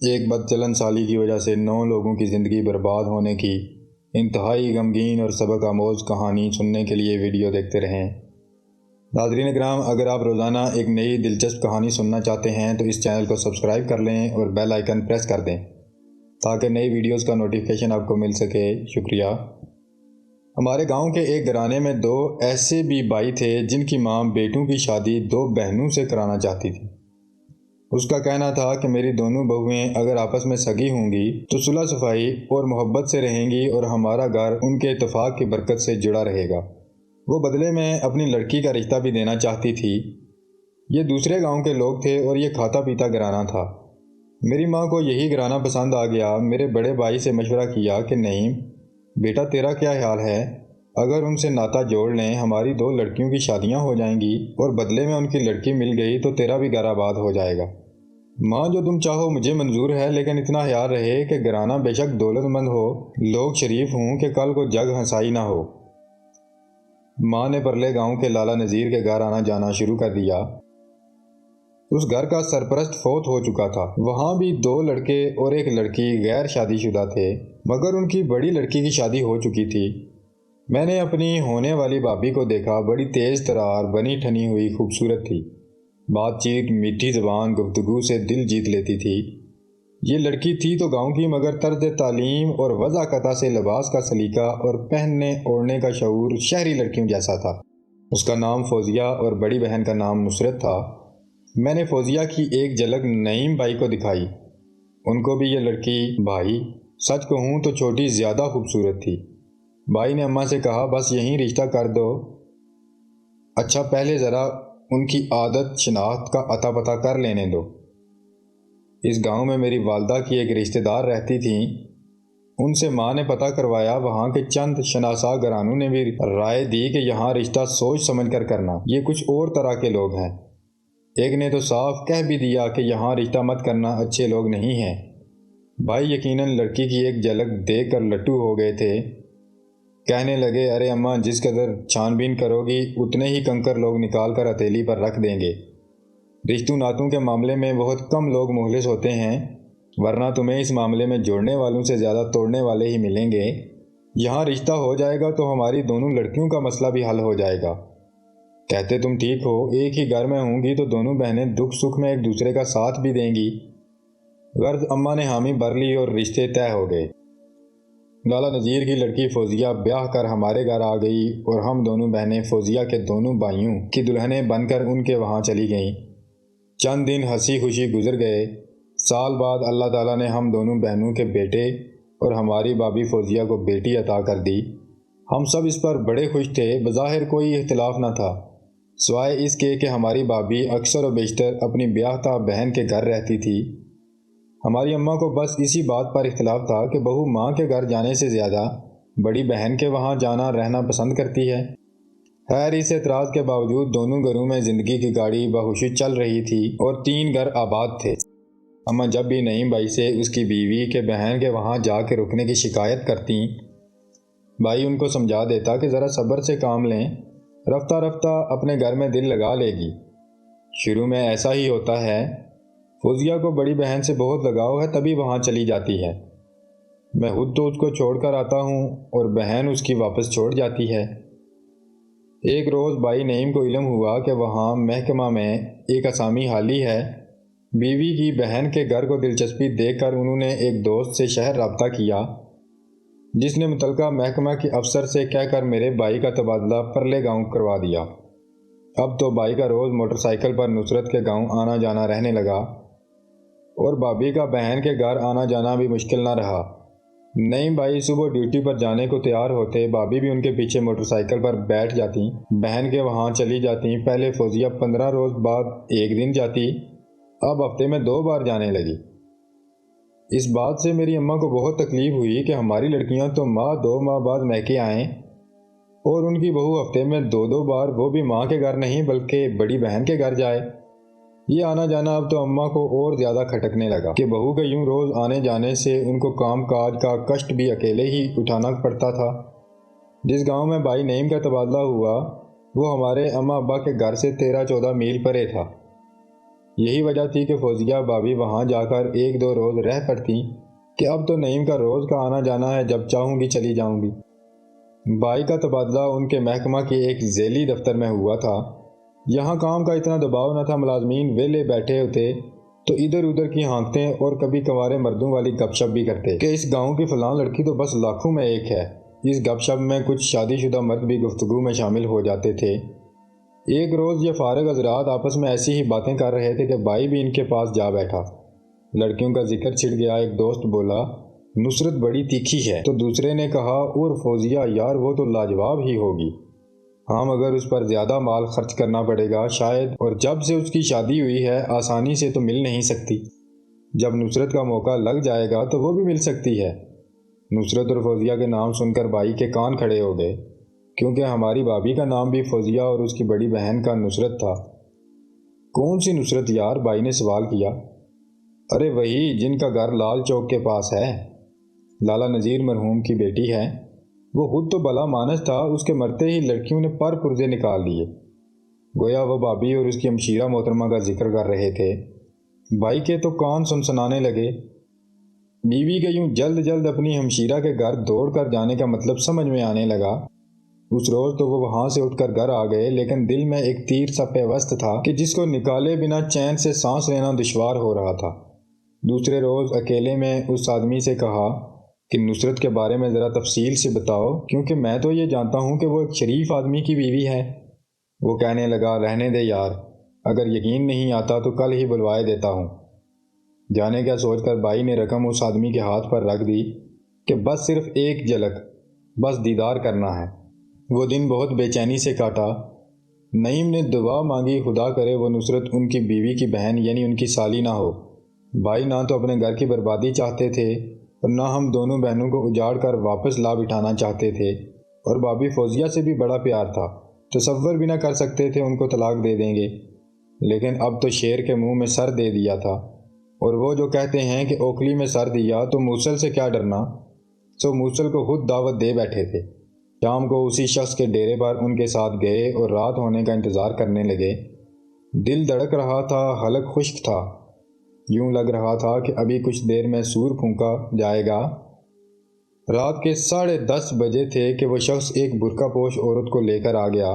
ایک بدچلن سالی کی وجہ سے 9 لوگوں کی زندگی برباد ہونے کی انتہائی غمگین اور سبق آموز کہانی سننے کے لیے ویڈیو دیکھتے رہیں۔ ناظرین اکرام، اگر آپ روزانہ ایک نئی دلچسپ کہانی سننا چاہتے ہیں تو اس چینل کو سبسکرائب کر لیں اور بیل آئیکن پریس کر دیں تاکہ نئی ویڈیوز کا نوٹیفیکیشن آپ کو مل سکے۔ شکریہ۔ ہمارے گاؤں کے ایک گھرانے میں 2 ایسے بھی بھائی تھے جن کی ماں بیٹوں کی شادی 2 بہنوں سے کرانا چاہتی تھی۔ اس کا کہنا تھا کہ میری دونوں بہویں اگر آپس میں سگی ہوں گی تو صلح صفائی اور محبت سے رہیں گی اور ہمارا گھر ان کے اتفاق کی برکت سے جڑا رہے گا۔ وہ بدلے میں اپنی لڑکی کا رشتہ بھی دینا چاہتی تھی۔ یہ دوسرے گاؤں کے لوگ تھے اور یہ کھاتا پیتا گھرانہ تھا۔ میری ماں کو یہی گھرانہ پسند آ گیا۔ میرے بڑے بھائی سے مشورہ کیا کہ نہیں بیٹا، تیرا کیا خیال ہے؟ اگر ان سے ناطہ جوڑ لیں، ہماری 2 لڑکیوں کی شادیاں ہو جائیں گی اور بدلے میں ان کی لڑکی مل گئی تو تیرا بھی گھر آباد ہو جائے گا۔ ماں، جو تم چاہو مجھے منظور ہے، لیکن اتنا خیال رہے کہ گھرانہ بے شک دولت مند ہو، لوگ شریف ہوں کہ کل کو جگ ہنسائی نہ ہو۔ ماں نے پرلے گاؤں کے لالا نذیر کے گھر آنا جانا شروع کر دیا۔ اس گھر کا سرپرست فوت ہو چکا تھا۔ وہاں بھی 2 لڑکے اور ایک لڑکی غیر شادی شدہ تھے، مگر ان کی بڑی لڑکی کی شادی ہو چکی تھی۔ میں نے اپنی ہونے والی بھابھی کو دیکھا۔ بڑی تیز ترار، بنی ٹھنی ہوئی خوبصورت تھی۔ بات چیت، میٹھی زبان، گفتگو سے دل جیت لیتی تھی۔ یہ لڑکی تھی تو گاؤں کی، مگر طرز تعلیم اور وضاقتہ سے لباس کا سلیقہ اور پہننے اوڑھنے کا شعور شہری لڑکیوں جیسا تھا۔ اس کا نام فوزیہ اور بڑی بہن کا نام نصرت تھا۔ میں نے فوزیہ کی ایک جھلک نعیم بھائی کو دکھائی۔ ان کو بھی یہ لڑکی بھائی، سچ کہوں تو چھوٹی زیادہ خوبصورت تھی۔ بھائی نے اماں سے کہا بس یہیں رشتہ کر دو۔ اچھا پہلے ذرا ان کی عادت شناخت کا اتا پتہ کر لینے دو۔ اس گاؤں میں میری والدہ کی ایک رشتہ دار رہتی تھیں، ان سے ماں نے پتہ کروایا۔ وہاں کے چند شناسا گھرانوں نے بھی رائے دی کہ یہاں رشتہ سوچ سمجھ کر کرنا، یہ کچھ اور طرح کے لوگ ہیں۔ ایک نے تو صاف کہہ بھی دیا کہ یہاں رشتہ مت کرنا، اچھے لوگ نہیں ہیں۔ بھائی یقیناً لڑکی کی ایک جھلک دیکھ کر لٹو ہو گئے تھے۔ کہنے لگے ارے اماں، جس قدر چھان بین کرو گی اتنے ہی کنکر لوگ نکال کر ہتھیلی پر رکھ دیں گے۔ رشتوں ناتوں کے معاملے میں بہت کم لوگ مخلص ہوتے ہیں، ورنہ تمہیں اس معاملے میں جوڑنے والوں سے زیادہ توڑنے والے ہی ملیں گے۔ یہاں رشتہ ہو جائے گا تو ہماری دونوں لڑکیوں کا مسئلہ بھی حل ہو جائے گا۔ کہتے تم ٹھیک ہو، ایک ہی گھر میں ہوں گی تو دونوں بہنیں دکھ سکھ میں ایک دوسرے کا ساتھ بھی دیں گی۔ غرض اماں نے حامی بھر لی اور رشتے طے ہو گئے۔ لالا نذیر کی لڑکی فوزیہ بیاہ کر ہمارے گھر آ گئی اور ہم دونوں بہنیں فوزیہ کے دونوں بھائیوں کی دلہنیں بن کر ان کے وہاں چلی گئیں۔ چند دن ہنسی خوشی گزر گئے۔ سال بعد اللہ تعالیٰ نے ہم دونوں بہنوں کے بیٹے اور ہماری بھابھی فوزیہ کو بیٹی عطا کر دی۔ ہم سب اس پر بڑے خوش تھے۔ بظاہر کوئی اختلاف نہ تھا، سوائے اس کے کہ ہماری بھابھی اکثر و بیشتر اپنی بیاہتا بہن کے گھر رہتی تھی۔ ہماری اماں کو بس اسی بات پر اختلاف تھا کہ بہو ماں کے گھر جانے سے زیادہ بڑی بہن کے وہاں جانا رہنا پسند کرتی ہے۔ خیر، اس اعتراض کے باوجود دونوں گھروں میں زندگی کی گاڑی بخوشی چل رہی تھی اور 3 گھر آباد تھے۔ اماں جب بھی نعیم بھائی سے اس کی بیوی کے بہن کے وہاں جا کے رکنے کی شکایت کرتیں، بھائی ان کو سمجھا دیتا کہ ذرا صبر سے کام لیں، رفتہ رفتہ اپنے گھر میں دل لگا لے گی۔ شروع میں ایسا ہی ہوتا ہے۔ فوزیہ کو بڑی بہن سے بہت لگاؤ ہے، تبھی وہاں چلی جاتی ہے۔ میں خود تو اس کو چھوڑ کر آتا ہوں اور بہن اس کی واپس چھوڑ جاتی ہے۔ ایک روز بھائی نعیم کو علم ہوا کہ وہاں محکمہ میں ایک اسامی حالی ہے۔ بیوی کی بہن کے گھر کو دلچسپی دیکھ کر انہوں نے ایک دوست سے شہر رابطہ کیا، جس نے متعلقہ محکمہ کے افسر سے کہہ کر میرے بھائی کا تبادلہ پرلے گاؤں کروا دیا۔ اب تو بھائی کا روز موٹر سائیکل پر نصرت کے گاؤں آنا جانا رہنے لگا اور بھابھی کا بہن کے گھر آنا جانا بھی مشکل نہ رہا۔ نعیم بھائی صبح ڈیوٹی پر جانے کو تیار ہوتے، بھابھی بھی ان کے پیچھے موٹر سائیکل پر بیٹھ جاتی، بہن کے وہاں چلی جاتی۔ پہلے فوزیہ 15 روز بعد ایک دن جاتی، اب ہفتے میں 2 بار جانے لگی۔ اس بات سے میری اماں کو بہت تکلیف ہوئی کہ ہماری لڑکیاں تو ماہ 2 ماہ بعد میکے آئیں اور ان کی بہو ہفتے میں 2 بار، وہ بھی ماں کے گھر نہیں بلکہ بڑی بہن کے گھر جائے۔ یہ آنا جانا اب تو اماں کو اور زیادہ کھٹکنے لگا کہ بہو کے یوں روز آنے جانے سے ان کو کام کاج کا کشٹ بھی اکیلے ہی اٹھانا پڑتا تھا۔ جس گاؤں میں بھائی نعیم کا تبادلہ ہوا وہ ہمارے اماں ابا کے گھر سے 13-14 میل پرے تھا۔ یہی وجہ تھی کہ فوزیہ بھابھی وہاں جا کر ایک دو روز رہ پڑتی کہ اب تو نعیم کا روز کا آنا جانا ہے، جب چاہوں گی چلی جاؤں گی۔ بھائی کا تبادلہ ان کے محکمہ کے ایک ذیلی دفتر میں ہوا تھا۔ یہاں کام کا اتنا دباؤ نہ تھا، ملازمین ویلے بیٹھے ہوتے تو ادھر ادھر کی ہانکتے اور کبھی کنوارے مردوں والی گپ شپ بھی کرتے کہ اس گاؤں کی فلاں لڑکی تو بس لاکھوں میں ایک ہے۔ اس گپ شپ میں کچھ شادی شدہ مرد بھی گفتگو میں شامل ہو جاتے تھے۔ ایک روز یہ فارغ حضرات آپس میں ایسی ہی باتیں کر رہے تھے کہ بھائی بھی ان کے پاس جا بیٹھا۔ لڑکیوں کا ذکر چھڑ گیا۔ ایک دوست بولا، نصرت بڑی تیکھی ہے، تو دوسرے نے کہا، اور فوزیہ یار وہ تو لاجواب ہی ہوگی، ہاں مگر اس پر زیادہ مال خرچ کرنا پڑے گا شاید، اور جب سے اس کی شادی ہوئی ہے آسانی سے تو مل نہیں سکتی، جب نصرت کا موقع لگ جائے گا تو وہ بھی مل سکتی ہے۔ نصرت اور فوزیہ کے نام سن کر بھائی کے کان کھڑے ہو گئے، کیونکہ ہماری بھابھی کا نام بھی فوزیہ اور اس کی بڑی بہن کا نصرت تھا۔ کون سی نصرت یار؟ بھائی نے سوال کیا۔ ارے وہی جن کا گھر لال چوک کے پاس ہے، لالا نذیر مرحوم کی بیٹی ہے۔ وہ خود تو بھلا مانس تھا، اس کے مرتے ہی لڑکیوں نے پر پرزے نکال دیے۔ گویا وہ بھابھی اور اس کی ہمشیرہ محترمہ کا ذکر کر رہے تھے۔ بھائی کے تو کان سنسنانے لگے۔ بیوی کے یوں جلد جلد اپنی ہمشیرہ کے گھر دوڑ کر جانے کا مطلب سمجھ میں آنے لگا۔ اس روز تو وہ وہاں سے اٹھ کر گھر آ گئے، لیکن دل میں ایک تیر سا پیوست تھا کہ جس کو نکالے بنا چین سے سانس لینا دشوار ہو رہا تھا۔ دوسرے روز اکیلے میں اس آدمی سے کہا کہ نصرت کے بارے میں ذرا تفصیل سے بتاؤ، کیونکہ میں تو یہ جانتا ہوں کہ وہ ایک شریف آدمی کی بیوی ہے۔ وہ کہنے لگا، رہنے دے یار، اگر یقین نہیں آتا تو کل ہی بلوائے دیتا ہوں۔ جانے کا سوچ کر بھائی نے رقم اس آدمی کے ہاتھ پر رکھ دی کہ بس صرف ایک جھلک، بس دیدار کرنا ہے۔ وہ دن بہت بے چینی سے کاٹا۔ نعیم نے دعا مانگی، خدا کرے وہ نصرت ان کی بیوی کی بہن یعنی ان کی سالی نہ ہو۔ بھائی نہ تو اپنے گھر کی بربادی چاہتے تھے اور نہ ہم دونوں بہنوں کو اجاڑ کر واپس لا بٹھانا چاہتے تھے، اور بھابھی فوزیہ سے بھی بڑا پیار تھا، تصور بھی نہ کر سکتے تھے ان کو طلاق دے دیں گے، لیکن اب تو شیر کے منہ میں سر دے دیا تھا، اور وہ جو کہتے ہیں کہ اوکھلی میں سر دیا تو موصل سے کیا ڈرنا، سو موصل کو خود دعوت دے بیٹھے تھے۔ شام کو اسی شخص کے ڈیرے پر ان کے ساتھ گئے اور رات ہونے کا انتظار کرنے لگے۔ دل دھڑک رہا تھا، حلق خشک تھا، یوں لگ رہا تھا کہ ابھی کچھ دیر میں سور پھونکا جائے گا۔ رات کے 10:30 بجے تھے کہ وہ شخص ایک برقع پوش عورت کو لے کر آ گیا۔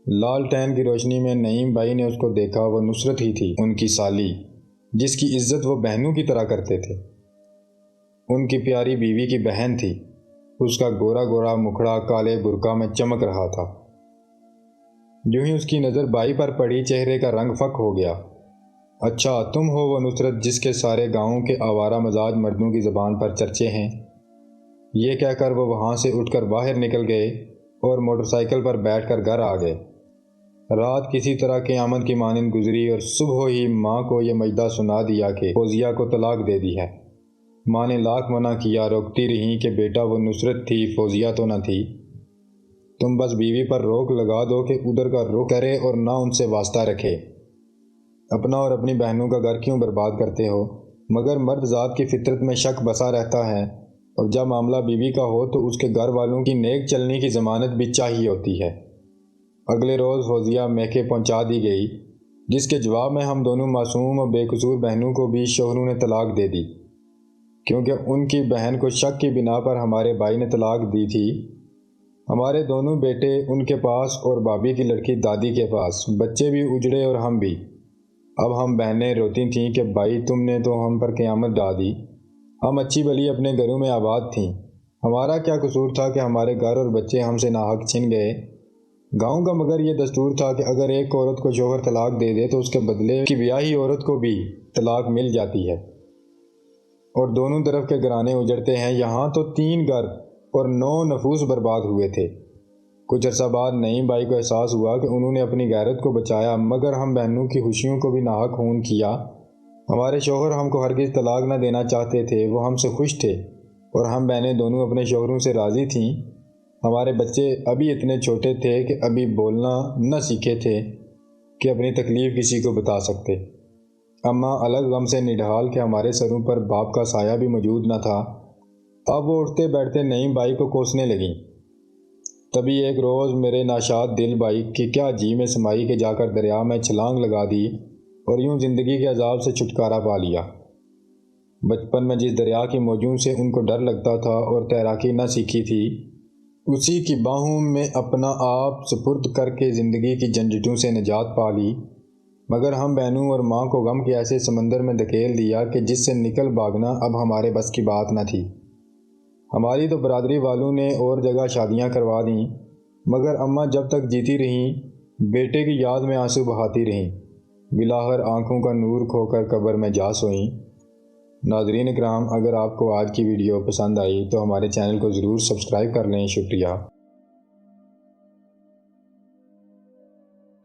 لالٹین کی روشنی میں نعیم بھائی نے اس کو دیکھا۔ وہ نصرت ہی تھی، ان کی سالی، جس کی عزت وہ بہنوں کی طرح کرتے تھے۔ ان کی پیاری بیوی کی بہن تھی۔ اس کا گورا گورا مکھڑا کالے برقع میں چمک رہا تھا۔ جو ہی اس کی نظر بھائی پر پڑی، چہرے کا رنگ فک ہو گیا۔ اچھا تم ہو وہ نصرت جس کے سارے گاؤں کے آوارہ مزاج مردوں کی زبان پر چرچے ہیں۔ یہ کہہ کر وہ وہاں سے اٹھ کر باہر نکل گئے اور موٹر سائیکل پر بیٹھ کر گھر آ گئے۔ رات کسی طرح قیامت کی مانند گزری اور صبح ہی ماں کو یہ مجدہ سنا دیا کہ فوزیہ کو طلاق دے دی ہے۔ ماں نے لاکھ منع کیا، روکتی رہیں کہ بیٹا وہ نصرت تھی، فوزیہ تو نہ تھی۔ تم بس بیوی پر روک لگا دو کہ ادھر کا رخ کرے اور نہ ان سے واسطہ رکھے۔ اپنا اور اپنی بہنوں کا گھر کیوں برباد کرتے ہو؟ مگر مرد ذات کی فطرت میں شک بسا رہتا ہے، اور جب معاملہ بیوی کا ہو تو اس کے گھر والوں کی نیک چلنے کی ضمانت بھی چاہیے ہوتی ہے۔ اگلے روز فوزیہ میکے پہنچا دی گئی، جس کے جواب میں ہم دونوں معصوم اور بے قصور بہنوں کو بھی شوہروں نے طلاق دے دی، کیونکہ ان کی بہن کو شک کی بنا پر ہمارے بھائی نے طلاق دی تھی۔ ہمارے دونوں بیٹے ان کے پاس اور بھابھی کی لڑکی دادی کے پاس، بچے بھی اجڑے اور ہم بھی۔ اب ہم بہنیں روتی تھیں کہ بھائی تم نے تو ہم پر قیامت ڈال دی۔ ہم اچھی بھلی اپنے گھروں میں آباد تھیں، ہمارا کیا قصور تھا کہ ہمارے گھر اور بچے ہم سے ناحق چھن گئے؟ گاؤں کا مگر یہ دستور تھا کہ اگر ایک عورت کو شوہر طلاق دے دے تو اس کے بدلے کی بیاہی عورت کو بھی طلاق مل جاتی ہے، اور دونوں طرف کے گھرانے اجڑتے ہیں۔ یہاں تو 3 گھر اور 9 نفوس برباد ہوئے تھے۔ کچھ عرصہ بعد نعیم بھائی کو احساس ہوا کہ انہوں نے اپنی غیرت کو بچایا، مگر ہم بہنوں کی خوشیوں کو بھی ناحق خون کیا۔ ہمارے شوہر ہم کو ہرگز طلاق نہ دینا چاہتے تھے، وہ ہم سے خوش تھے، اور ہم بہنیں دونوں اپنے شوہروں سے راضی تھیں۔ ہمارے بچے ابھی اتنے چھوٹے تھے کہ ابھی بولنا نہ سیکھے تھے کہ اپنی تکلیف کسی کو بتا سکتے۔ اماں الگ غم سے نڈھال کہ ہمارے سروں پر باپ کا سایہ بھی موجود نہ تھا۔ اب وہ اٹھتے بیٹھتے نعیم بھائی کو کوسنے لگیں۔ تبھی ایک روز میرے ناشاد دل بھائی کی کیا جی میں سمائی کہ جا کر دریا میں چھلانگ لگا دی اور یوں زندگی کے عذاب سے چھٹکارا پا لیا۔ بچپن میں جس دریا کی موجوں سے ان کو ڈر لگتا تھا اور تیراکی نہ سیکھی تھی، اسی کی باہوں میں اپنا آپ سپرد کر کے زندگی کی جھنجھٹوں سے نجات پا لی، مگر ہم بہنوں اور ماں کو غم کے ایسے سمندر میں دھکیل دیا کہ جس سے نکل بھاگنا اب ہمارے بس کی بات نہ تھی۔ ہماری تو برادری والوں نے اور جگہ شادیاں کروا دیں، مگر اماں جب تک جیتی رہیں بیٹے کی یاد میں آنسو بہاتی رہیں، بلاخر آنکھوں کا نور کھو کر قبر میں جا سوئیں۔ ناظرین اکرام، اگر آپ کو آج کی ویڈیو پسند آئی تو ہمارے چینل کو ضرور سبسکرائب کر لیں۔ شکریہ۔